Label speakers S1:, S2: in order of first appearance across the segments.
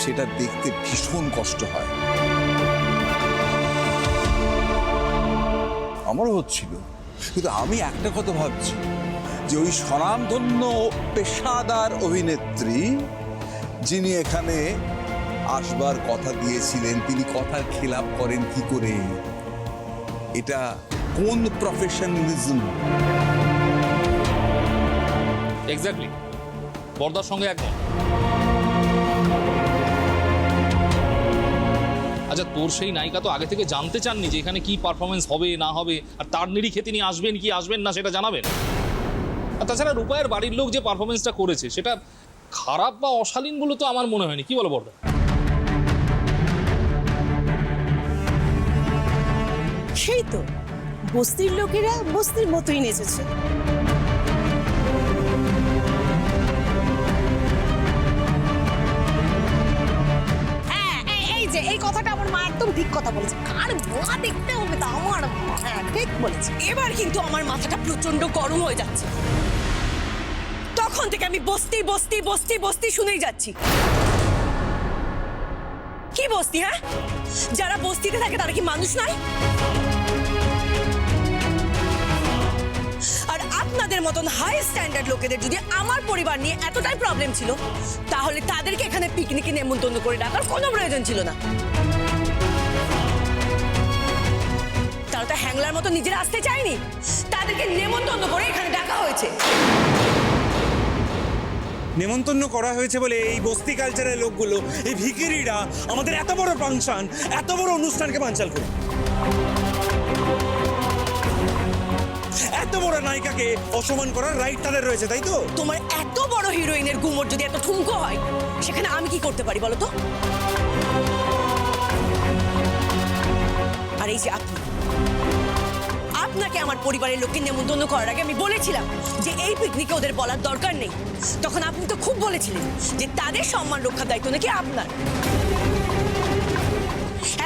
S1: সেটা দেখতে ভীষণ কষ্ট হয়। আমারও হচ্ছিল, কিন্তু আমি একটা কথা ভাবছি যে ওই স্বনামধন্য পেশাদার অভিনেত্রী যিনি এখানে আসবার কথা দিয়েছিলেন, তিনি কথার খেলাপ করেন কি করে? এটা কোন প্রফেশনালিজম?
S2: এক্স্যাক্টলি, বর্দার সঙ্গে একদম। আচ্ছা, তোর সেই নায়িকা তো আগে থেকে জানতে চাননি যে এখানে কি পারফরমেন্স হবে না হবে, আর তার নিরিখে তিনি আসবেন কি আসবেন না সেটা জানাবেন? আর তাছাড়া রূপায়ের বাড়ির লোক যে পারফরমেন্সটা করেছে সেটা খারাপ বা অশালীন বলে তো আমার মনে হয়নি। কি বলো বর্দা?
S3: সেই তো, বস্তির লোকেরা বস্তির মতোই নেচেছে। এই কথাটা আমার মা একদম ঠিক কথা বলেছে। কার মা দেখতে হবে তা আমার মা। হ্যাঁ, ঠিক বলেছে। এবার কিন্তু আমার মাথাটা প্রচন্ড গরম হয়ে যাচ্ছে। তখন থেকে আমি বস্তি বস্তি বস্তি বস্তি শুনেই যাচ্ছি। কি বস্তি? হ্যাঁ, যারা বস্তিতে থাকে তারা কি মানুষ নয়? আর আপনাদের মতন হাই স্ট্যান্ডার্ড লোকেদের যদি আমার পরিবার নিয়ে এতটাই প্রবলেম ছিল, তাহলে তাদেরকে এখানে পিকনিকে নেমন্তন্ন করে ডাকার কোনো প্রয়োজন ছিল না। তারা তো হ্যাংলার মতো নিজেরা আসতে চায়নি, তাদেরকে নেমন্তন্ন করে এখানে ডাকা হয়েছে।
S4: নেমন্তন্ন করা হয়েছে বলে এই বস্তি কালচারের লোকগুলো, এই ভিখিরিরা আমাদের এত বড় ফাংশন, এত বড় অনুষ্ঠানকে বানচাল করে। এত বড় নায়িকাকে অসম্মান করার রাইট তাদের রয়েছে, তাই তো?
S3: তোমার এত বড় হিরোইনের গুমর যদি এত ঠুমকো হয়, সেখানে আমি কি করতে পারি বলো তো? আর এই যে আপনাকে আমার পরিবারের লোককে নেমন্তন্ন করার আগে আমি বলেছিলাম যে এই পিকনিকে ওদের বলার দরকার নেই। তখন আপনি তো খুব বলেছিলেন যে তাদের সম্মান রক্ষার দায়িত্ব নাকি আপনার।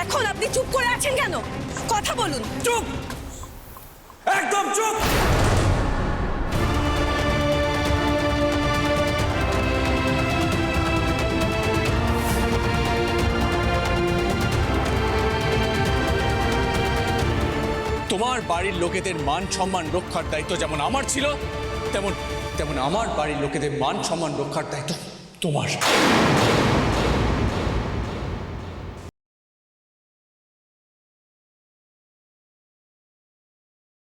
S3: এখন আপনি চুপ করে আছেন কেন? কথা বলুন।
S4: চুপ, একদম চুপ।
S5: তোমার বাড়ির লোকেদের মান সম্মান রক্ষার দায়িত্ব যেমন আমার ছিল, তেমন আমার বাড়ির লোকেদের মান সম্মান রক্ষার দায়িত্ব তোমার।